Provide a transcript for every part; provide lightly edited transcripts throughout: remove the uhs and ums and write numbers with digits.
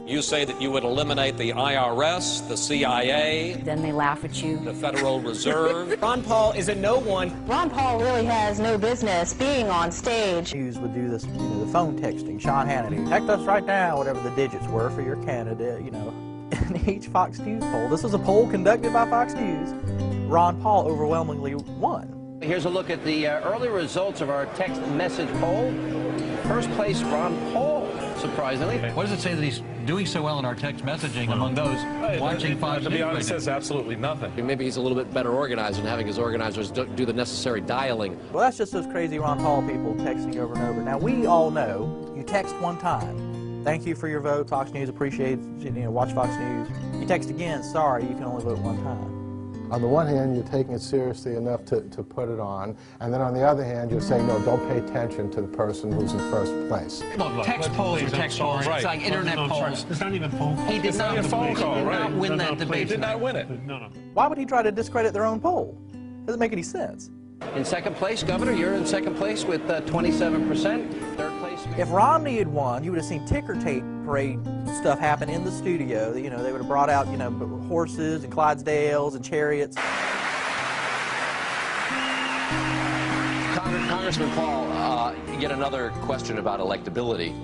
You say that you would eliminate the IRS, the CIA. Then they laugh at you. The Federal Reserve. Ron Paul is a no one. Ron Paul really has no business being on stage. News would do this, the phone texting. Sean Hannity, text us right now, whatever the digits were for your candidate, In each Fox News poll, this was a poll conducted by Fox News, Ron Paul overwhelmingly won. Here's a look at the early results of our text message poll. First place, Ron Paul, surprisingly. What does it say that he's doing so well in our text messaging among those watching Fox News? To be honest, it says absolutely nothing. Maybe he's a little bit better organized and having his organizers do the necessary dialing. Well, that's just those crazy Ron Paul people texting over and over. Now, we all know you text one time. Thank you for your vote, Fox News, appreciate it, watch Fox News. You text again, sorry, you can only vote one time. On the one hand, you're taking it seriously enough to put it on, and then on the other hand, you're saying, no, don't pay attention to the person who's in first place. Look, text polls are text polls. It's like internet polls. It's not even phone calls. He did not win that debate. He did not win it. No. Why would he try to discredit their own poll? Doesn't make any sense. In second place, Governor, you're in second place with 27%. Third place. If Romney had won, you would have seen ticker tape parade stuff happen in the studio. They would have brought out, horses and Clydesdales and chariots. Congressman Paul, yet another question about electability.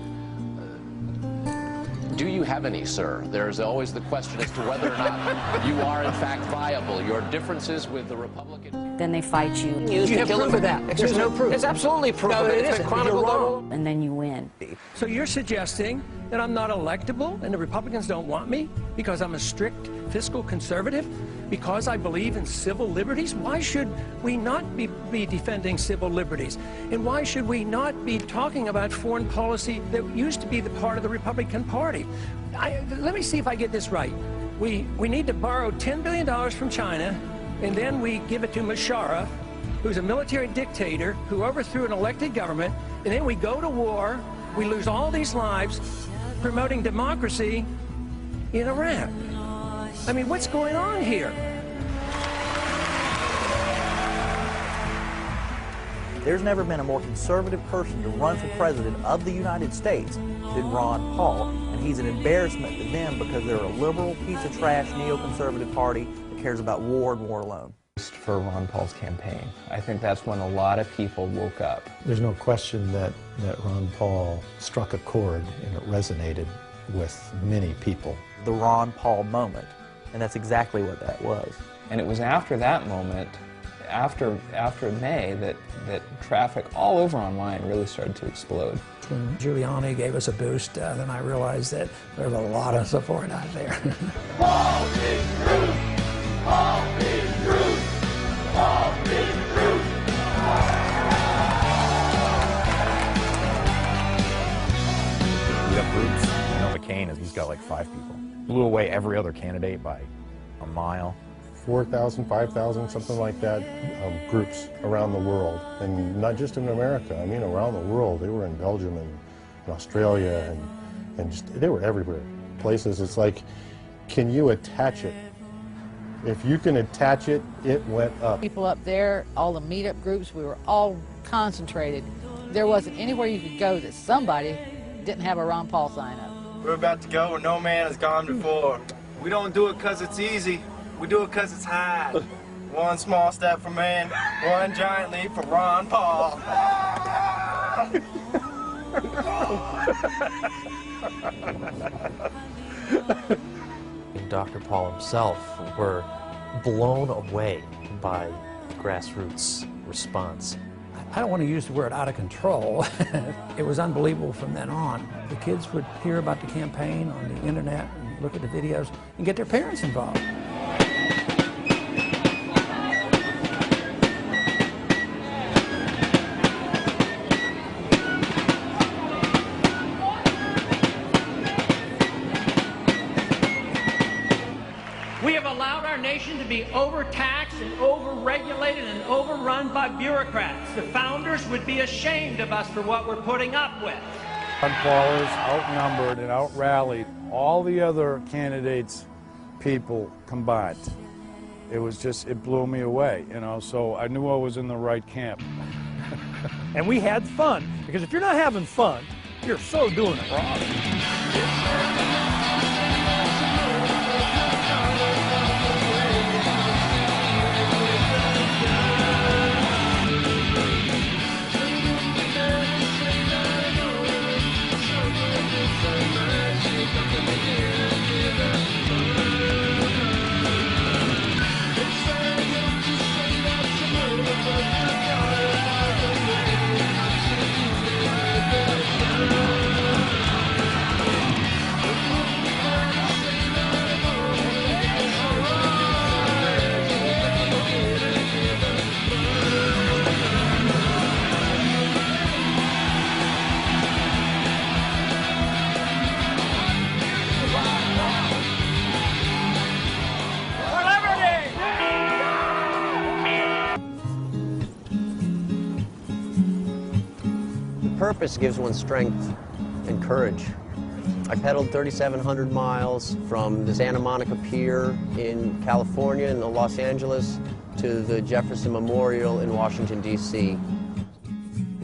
Do you have any, sir? There's always the question as to whether or not you are, in fact, viable. Your differences with the Republican... Then they fight you. You have proof of that. There's no proof. There's absolutely proof of it. It's chronicled. And then you win. So you're suggesting that I'm not electable and the Republicans don't want me because I'm a strict fiscal conservative? Because I believe in civil liberties? Why should we not be defending civil liberties? And why should we not be talking about foreign policy that used to be the part of the Republican Party? Let me see if I get this right. We need to borrow $10 billion from China, and then we give it to Musharraf, who's a military dictator who overthrew an elected government, and then we go to war, we lose all these lives promoting democracy in Iraq. I mean, what's going on here? There's never been a more conservative person to run for president of the United States than Ron Paul, and he's an embarrassment to them because they're a liberal, piece of trash, neoconservative party that cares about war and war alone. For Ron Paul's campaign, I think that's when a lot of people woke up. There's no question that Ron Paul struck a chord and it resonated with many people. The Ron Paul moment, and that's exactly what that was. And it was after that moment, after May, that traffic all over online really started to explode. When Giuliani gave us a boost, then I realized that there's a lot of support out there. Paul is Ruth! Paul is Ruth! Paul is Ruth! We have groups. McCain he's got like 5 people. Blew away every other candidate by a mile. 4,000, 5,000, something like that, groups around the world. And not just in America, I mean around the world. They were in Belgium and Australia and just, they were everywhere. Places, it's like, can you attach it? If you can attach it, it went up. People up there, all the meetup groups, we were all concentrated. There wasn't anywhere you could go that somebody didn't have a Ron Paul sign up. We're about to go where no man has gone before. We don't do it because it's easy. We do it because it's hard. One small step for man, one giant leap for Ron Paul. Dr. Paul himself were blown away by the grassroots response. I don't want to use the word out of control. It was unbelievable from then on. The kids would hear about the campaign on the internet and look at the videos and get their parents involved. We have allowed our nation to be overtaxed and overregulated and overrun by bureaucrats. The founders would be ashamed of us for what we're putting up with. Ron Paul is outnumbered and out-rallied all the other candidates' people combined. It was just, it blew me away, so I knew I was in the right camp. And we had fun, because if you're not having fun, you're so doing it wrong. purpose gives one strength and courage. I pedaled 3,700 miles from the Santa Monica Pier in California in Los Angeles to the Jefferson Memorial in Washington, D.C.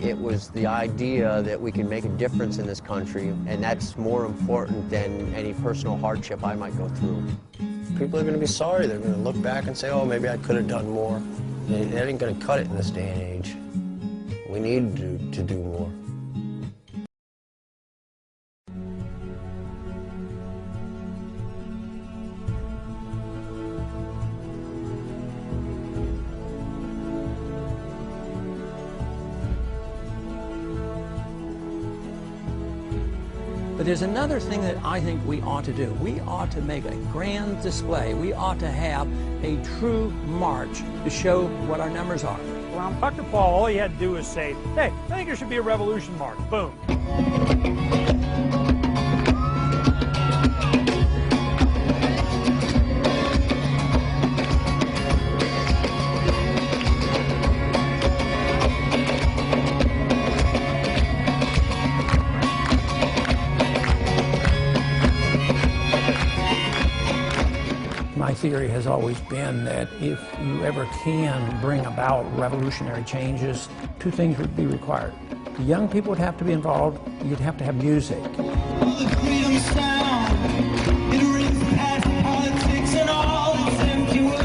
It was the idea that we can make a difference in this country, and that's more important than any personal hardship I might go through. People are going to be sorry. They're going to look back and say, oh, maybe I could have done more. That ain't going to cut it in this day and age. We need to do more. But there's another thing that I think we ought to do. We ought to make a grand display. We ought to have a true march to show what our numbers are. Around Dr. Paul, all he had to do was say, hey, I think there should be a revolution march. Boom. My theory has always been that if you ever can bring about revolutionary changes, two things would be required. The young people would have to be involved. You'd have to have music. The freedom sound, it rings past politics and all its empty words.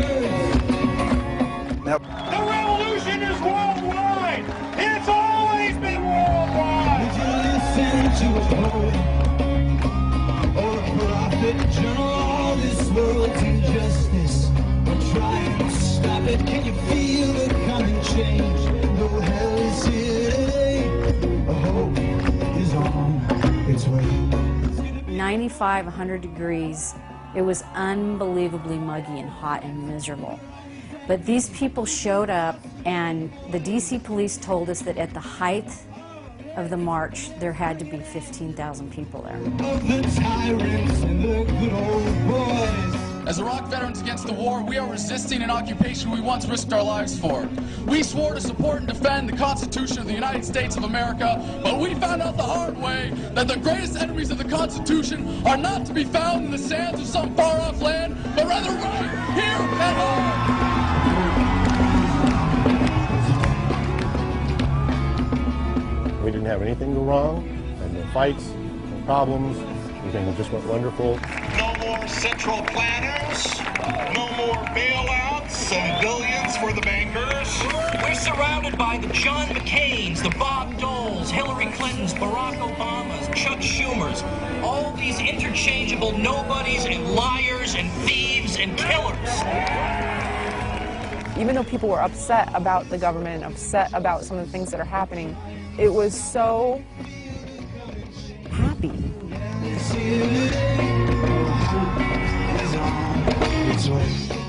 The revolution is worldwide. It's always been worldwide. Would you listen to a poet or a prophet? Journal all this world's injustice. We're trying to stop it. Can you feel the coming change? Though hell is here today, hope is on its way. 95, 100 degrees. It was unbelievably muggy and hot and miserable. But these people showed up, and the DC police told us that at the height of the march, there had to be 15,000 people there. Of the tyrants and the good old boys. As Iraq veterans against the war, we are resisting an occupation we once risked our lives for. We swore to support and defend the Constitution of the United States of America, but we found out the hard way that the greatest enemies of the Constitution are not to be found in the sands of some far-off land, but rather right here at home. We didn't have anything go wrong, and no fights, no problems. Everything just went wonderful. No more central planners, no more bailouts and billions for the bankers. We're surrounded by the John McCains, the Bob Doles, Hillary Clintons, Barack Obamas, Chuck Schumers, all these interchangeable nobodies and liars and thieves and killers. Even though people were upset about the government, upset about some of the things that are happening, it was so happy. It's